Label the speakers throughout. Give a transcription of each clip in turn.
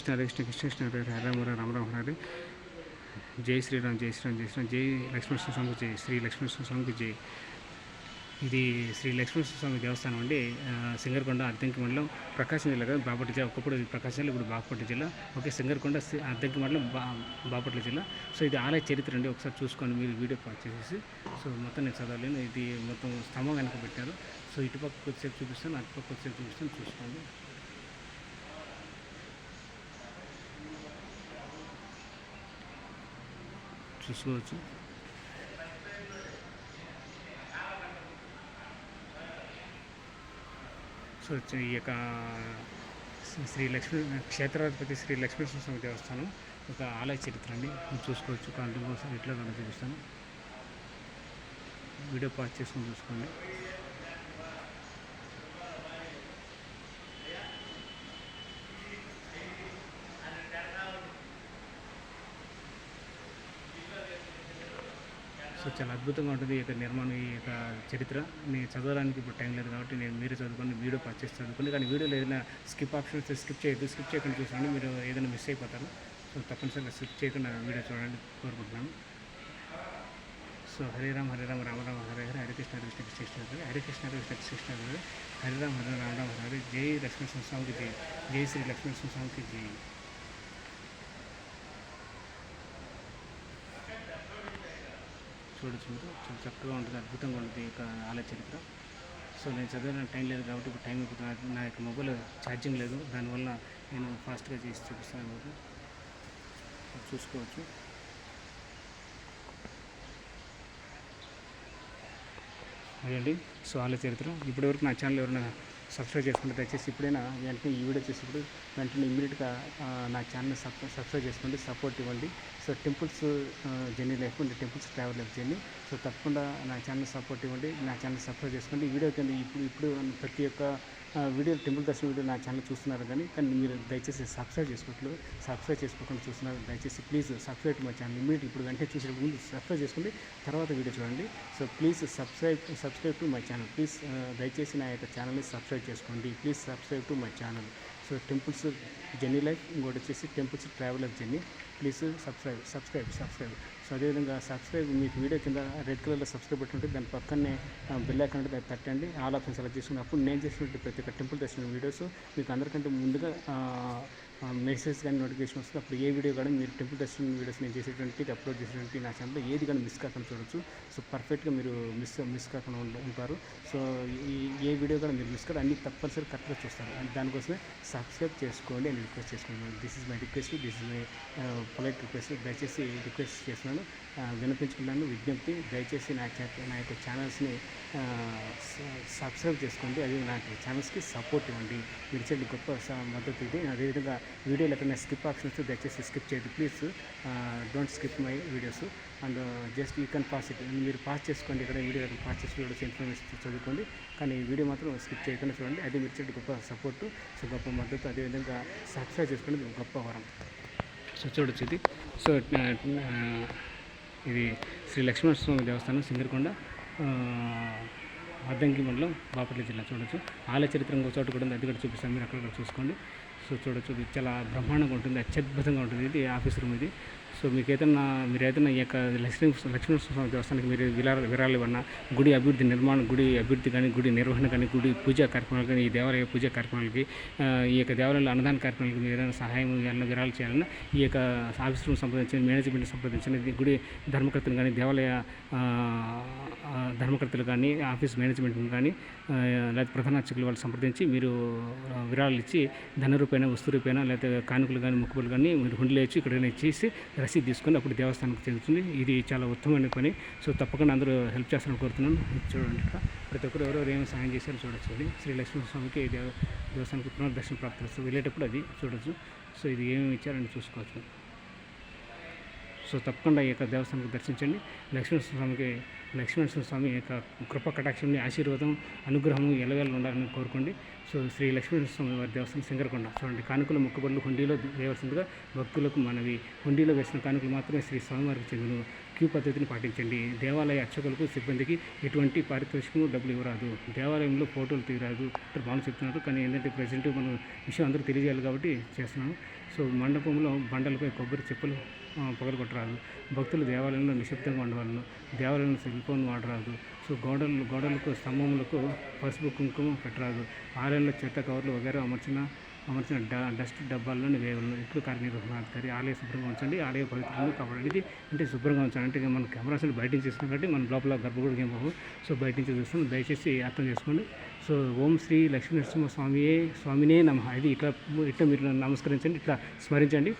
Speaker 1: కృష్ణ హరే రామ హరే జై శ్రీరామ్ జై శ్రీరామ్ జై శ్రీరామ్ జై లక్ష్మీనరసింహ స్వామికి జై శ్రీ లక్ష్మీనరసింహ స్వామికి జై. ఇది శ్రీ లక్ష్మీనరసింహ స్వామి దేవస్థానం అండి. సింగరకొండ అద్దంకి మండలం ప్రకాశం జిల్లా కదా, బాపట్ల జిల్లా. ఒకప్పుడు ప్రకాశం జిల్లా, ఇప్పుడు బాపట్ల జిల్లా. ఓకే, సింగరకొండ అద్దంకి మండలం బాపట్ల జిల్లా. సో ఇది ఆలయ చరిత్ర అండి. ఒకసారి చూసుకోండి మీరు వీడియో పాస్ చేసేసి. సో మొత్తం నేను చదవలేను, ఇది మొత్తం స్తంభం వెనక పెట్టారు. సో ఇటుపక్క కొద్దిసేపు చూపిస్తాను, అటుపక్క కొద్దిసేపు చూపిస్తాను, చూసుకోండి. చూసుకోవచ్చు. సో ఈ యొక్క శ్రీ లక్ష్మీ క్షేత్రాధిపతి శ్రీ లక్ష్మీనరసింహ స్వామి దేవస్థానం ఒక ఆలయ చరిత్ర అండి. చూసుకోవచ్చు. కంటిన్యూస్ ఇట్లా కనుక చూపిస్తాను, వీడియో పాస్ చేసుకొని చూసుకోండి. సో చాలా అద్భుతంగా ఉంటుంది ఈ యొక్క నిర్మాణం, ఈ యొక్క చరిత్ర. నేను చదవడానికి ఇప్పుడు టైం లేదు కాబట్టి నేను మీరు చదువుకొని వీడియో పర్చేసి చదువుకోండి. కానీ వీడియోలో ఏదైనా స్కిప్ ఆప్షన్స్ స్కిప్ చేయొద్దు. స్కిప్ చేయకుండా చూసుకోండి, మీరు ఏదైనా మిస్ అయిపోతారు. సో తప్పనిసరిగా స్కిప్ చేయకుండా వీడియో చూడండి కోరుకుంటున్నాను. సో హరే రామ రామ రామ హరే హరే, హరే కృష్ణ కృష్ణ కృష్ణ హరే హరే, కృష్ణ కృష్ణ కృష్ణ హరే హరే రామ రామ హరే. జై లక్ష్మీనరసింహ స్వామికి జై, జై శ్రీ లక్ష్మీనరసింహ స్వామికి జై. చూడొచ్చు, చాలా చక్కగా ఉంటుంది, అద్భుతంగా ఉంటుంది ఈ యొక్క ఆలయ చరిత్ర. సో నేను చదవడానికి టైం లేదు కాబట్టి ఇప్పుడు టైం అయిపోతుంది. నా యొక్క మొబైల్ ఛార్జింగ్ లేదు, దానివల్ల నేను ఫాస్ట్గా చేసి చూపిస్తాను అనమాట. చూసుకోవచ్చు. అదండి సో ఆలయ చరిత్ర. ఇప్పటివరకు నా ఛానల్ ఎవరైనా సబ్స్క్రైబ్ చేసుకుంటే దయచేసి ఇప్పుడైనా వెంటనే ఈ వీడియో చేసినప్పుడు వెంటనే ఇమీడియట్గా నా ఛానల్ సబ్స్క్రైబ్ చేసుకోండి, సపోర్ట్ ఇవ్వండి. So temples journey life and temples travel life journey. So తప్పకుండా నా ఛానల్ సపోర్ట్ ఇవ్వండి, నా ఛానల్ సబ్స్క్రైబ్ చేసుకోండి. ఈ వీడియో కింద ఇప్పుడు ప్రతి ఒక్క వీడియో టెంపుల్ దర్శనం వీడియో నా ఛానల్ చూస్తున్నారు, కానీ మీరు దయచేసి సబ్స్క్రైబ్ చేసుకోకుండా చూస్తున్నారు. దయచేసి please subscribe my channel immediate. ఇప్పుడు వెంటనే చూసే ముందు సబ్స్క్రైబ్ చేసుకోండి, తర్వాత వీడియో చూడండి. So please subscribe to my channel. Please దయచేసి నా యొక్క ఛానల్ని సబ్స్క్రైబ్ చేసుకోండి. Please subscribe to my channel. So temples journey life, ఇంకోటి వచ్చేసి temples travel life journey. Please subscribe. So అదేవిధంగా సబ్స్క్రైబ్, మీకు వీడియో కింద రెడ్ కలర్లో సబ్స్క్రైబ్ పెట్టుకుంటే దాని పక్కనే బెల్ ఐకాన్ ఉంటుంది, అది తట్టండి. ఆల్ ఆప్షన్ సెలెక్ట్ చేసుకుని అప్పుడు నేను చేసినట్టు ప్రతి ఒక్క టెంపుల్ దర్శనం వీడియోస్ మీకు అందరికంటే ముందుగా మెసేజ్ కానీ నోటిఫికేషన్ వస్తుంది. అప్పుడు ఏ వీడియో కానీ మీరు టెంపుల్ దర్శనం వీడియోస్ నేను చేసేటువంటి అప్లోడ్ చేసేటువంటి నా ఛానల్లో ఏది కానీ మిస్ కాకుండా చూడొచ్చు. సో పర్ఫెక్ట్గా మీరు మిస్ కాకుండా ఉంటారు. సో ఏ వీడియో కానీ మీరు మిస్ కాదు, అన్ని తప్పనిసరి కరెక్ట్గా చూస్తారు. దానికోసమే సబ్స్క్రైబ్ చేసుకోండి అని రిక్వెస్ట్ చేసుకున్నాను. This is my request, this is my polite request. దయచేసి రిక్వెస్ట్ చేస్తున్నాను, వినిపించుకున్నాను, విజ్ఞప్తి. దయచేసి నా యొక్క ఛానల్స్ని సబ్స్క్రైబ్ చేసుకోండి. అది నాకు ఛానల్స్కి సపోర్ట్ ఇవ్వండి. మీరు ఇచ్చే గొప్ప మద్దతు ఇది. అదేవిధంగా వీడియోలో ఎక్కడైనా స్కిప్ ఆప్షన్స్ దయచేసి స్కిప్ చేయదు. Please don't skip my videos and just you can pass it. మీరు పాస్ చేసుకోండి, ఇక్కడ వీడియో పాస్ చేసి వీడియోస్ ఇన్ఫర్మేషన్ చదువుకోండి, కానీ వీడియో మాత్రం స్కిప్ చేయకుండా చూడండి. అది మీరు ఇచ్చే గొప్ప సపోర్టు, సో గొప్ప మద్దతు. అదేవిధంగా సబ్స్క్రైబ్ చేసుకోండి, గొప్ప వరం. సో చూడొచ్చు ఇది. సో ఇది శ్రీ లక్ష్మీనరసింహ స్వామి దేవస్థానం, సింగరకొండ, అద్దంకి మండలం, బాపట్ల జిల్లా. చూడొచ్చు. ఆలయ చరిత్ర ఇంకో చోటు కూడా ఉంది, అది కూడా చూపిస్తాను, మీరు అక్కడ చూసుకోండి. సో చూడొచ్చు, ఇది చాలా బ్రహ్మాండంగా ఉంటుంది, అత్యద్భుతంగా ఉంటుంది. ఇది ఆఫీస్ రూమ్ ఇది. సో మీరు ఏదైనా ఈ యొక్క లక్ష్మీనరసింహ స్వామి దేవస్థానానికి మీరు విరాళాలు ఇవ్వన్నా, గుడి అభివృద్ధి నిర్మాణం, గుడి అభివృద్ధి కానీ, గుడి నిర్వహణ కానీ, గుడి పూజా కార్యక్రమాలు కానీ, ఈ దేవాలయ పూజా కార్యక్రమాలకి, ఈ యొక్క దేవాలయంలో అన్నదాన కార్యక్రమాలకి మీరు ఏదైనా సహాయం ఏమైనా విరాళాలు చేయాలన్నా ఈ యొక్క ఆఫీస్ రూమ్ సంప్రదించిన, మేనేజ్మెంట్ సంప్రదించిన, గుడి ధర్మకర్తలు కానీ, దేవాలయ ధర్మకర్తలు కానీ, ఆఫీస్ మేనేజ్మెంట్ కానీ, లేకపోతే ప్రధాన అర్చకులు వాళ్ళు సంప్రదించి మీరు విరాళాలు ఇచ్చి ధన రూపేణ, వస్తు రూపేణ, లేకపోతే కానుకలు కానీ, మొక్కుబడులు కానీ మీరు హుండీలో ఇచ్చి ఇక్కడ ఇచ్చేసి రసీదు తీసుకొని అప్పుడు దేవస్థానానికి చెందుతుంది. ఇది చాలా ఉత్తమమైన పని. సో తప్పకుండా అందరూ హెల్ప్ చేస్తారని కోరుతున్నాను. చూడండి, ఇక్కడ ప్రతి ఒక్కరు ఎవరెవరు ఏమైనా సహాయం చేశారో చూడొచ్చు. అది శ్రీ లక్ష్మీస్వామికి దేవస్థానానికి పునర్దర్శన ప్రాప్తి వస్తుంది. వెళ్ళేటప్పుడు అది చూడొచ్చు. సో ఇది ఏమేమి ఇచ్చారని చూసుకోవచ్చు. సో తప్పకుండా ఈ యొక్క దేవస్థానానికి దర్శించండి. లక్ష్మీస్వామికి లక్ష్మీనరసింహ స్వామి యొక్క కృప కటాక్షంని ఆశీర్వాదం అనుగ్రహము ఎలవేళ ఉండాలని కోరుకోండి. సో శ్రీ లక్ష్మీనరసింహ స్వామి వారి దేవస్థానం సింగరకొండ. చూడండి, కానుకల మొక్కుబడులు హుండీలో వేయవలసిందిగా భక్తులకు మనవి. హుండీలో వేసిన కానుకలు మాత్రమే శ్రీ స్వామివారికి చెందును. క్యూ పద్ధతిని పాటించండి. దేవాలయ అర్చకులకు సిబ్బందికి ఎటువంటి పారితోషికము డబ్బులు ఇవ్వరాదు. దేవాలయంలో ఫోటోలు తీయరాదు. బాగా చెప్తున్నారు, కానీ ఏంటంటే ప్రజెంట్ మనం విషయం అందరూ తెలియజేయాలి కాబట్టి చేస్తున్నాను. సో మండపంలో బండలపై కొబ్బరి చెప్పులు పగలగొట్టరాదు. భక్తులు దేవాలయంలో నిశ్శబ్దంగా ఉండవాలను. దేవాలయంలో సెల్ ఫోన్ వాడరాదు. సో గోడలకు స్తంభములకు పసుపు కుంకుమ పెట్టరాదు. ఆలయంలో చెత్త కవర్లు వగైరా అమర్చిన డస్ట్ డబ్బాల్లోనే వేయవలను. ఇట్లు కార్యనిర్వహణాధికారి. ఆలయ శుభ్రంగా ఉంచండి. ఆలయ పవిత్రతను కాపాడండి. అంటే శుభ్రంగా ఉంచండి అంటే మన కెమెరాస్ బయట నుంచి చూస్తున్నాం కాబట్టి మన లోపల గర్భగుడికి ఏం పోవు. సో బయట నుంచి చూస్తాం, దయచేసి అర్థం చేసుకోండి. సో ఓం శ్రీ లక్ష్మీనరసింహ స్వామినే నమః. ఇది ఇట్లా మీరు నమస్కరించండి, ఇట్లా స్మరించండి.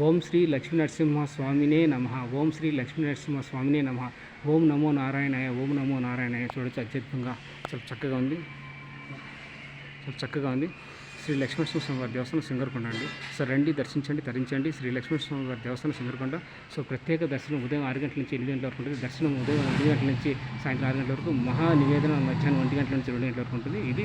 Speaker 1: ఓం శ్రీ లక్ష్మీనరసింహ స్వామినే నమః. ఓం శ్రీ లక్ష్మీనరసింహ స్వామినే నమః. ఓం నమో నారాయణాయ. ఓం నమో నారాయణాయ. చూడొచ్చు, అత్యద్భుతంగా చాలా చక్కగా ఉంది. శ్రీ లక్ష్మీనరసింహ స్వామి వారి దేవస్థానం సింగరకొండ అండి. సో రండి, దర్శించండి, తరించండి. శ్రీ లక్ష్మీనరసింహ స్వామి వారి దేవస్థానం సింగరకొండ. సో ప్రత్యేక దర్శనం ఉదయం 6 గంటల నుంచి 8 గంటల వరకు ఉంటుంది. దర్శనం ఉదయం 8 గంటల నుంచి సాయంత్రం 6 గంటల వరకు. మహా నివేదన మధ్యాహ్నం 1 గంటల నుంచి 2 గంటల వరకు ఉంటుంది. ఇది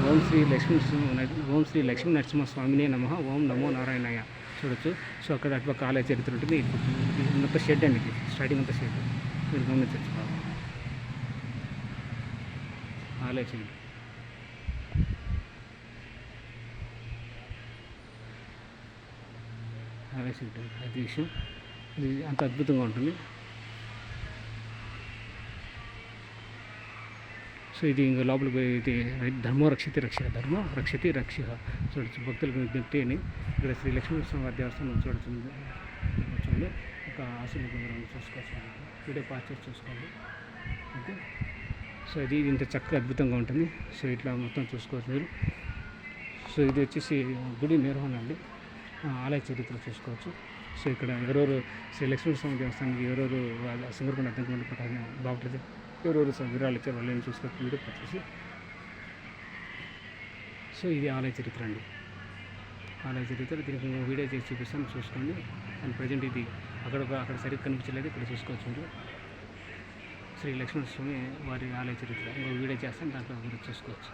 Speaker 1: ఓం శ్రీ లక్ష్మీనరసింహ స్వామినే నమః. ఓం నమో నారాయణాయ. చూడొచ్చు. సో అక్కడ అటుపక్క ఆలయ చరిత్ర ఉంటుంది. ఇది మొత్తం షెడ్ అండి. ఇది స్టార్టింగ్ అంతా షెడ్, మీరు గమనించవచ్చు. ఆలయ చరిత్ర అది విషయం. ఇది అంత అద్భుతంగా ఉంటుంది. సో ఇది ఇంకా లోపలికి పోయి ఇది ధర్మో రక్షతి రక్ష. చూడొచ్చు, భక్తులకు విజ్ఞప్తి అని ఇక్కడ శ్రీ లక్ష్మీనరసింహ వారి దేవస్థానం చూడొచ్చు. ఒక ఆశీర్వాదం చూసుకోవచ్చు. వీడియో పాస్ చేసి చూసుకోండి. ఓకే. సో ఇది ఇంత చక్కగా అద్భుతంగా ఉంటుంది. సో ఇట్లా మొత్తం చూసుకోవచ్చు మీరు. సో ఇది వచ్చేసి గుడి నిర్వహణ అండి. ఆలయ చరిత్ర చూసుకోవచ్చు. సో ఇక్కడ ఎవరెవరు శ్రీ లక్ష్మీనరసింహ దేవస్థానానికి ఎవరెవరు సింగరకొండ అర్థం ప్రకారం బాగుంటుంది, ఎవరెవరు వివరాలు ఇచ్చారు వాళ్ళని చూసుకోవచ్చు. వీడియో వచ్చేసి సో ఇది ఆలయ చరిత్ర అండి. ఆలయ చరిత్ర దీనికి వీడియో చేసి చూపిస్తాను, చూసుకోండి. అండ్ ప్రజెంట్ ఇది అక్కడ సరిగ్గా కనిపించలేదు, ఇక్కడ చూసుకోవచ్చు మీరు. శ్రీ లక్ష్మీనరసింహ స్వామి వారి ఆలయ చరిత్ర ఇంకో వీడియో చేస్తాను, దాంట్లో మీరు చూసుకోవచ్చు.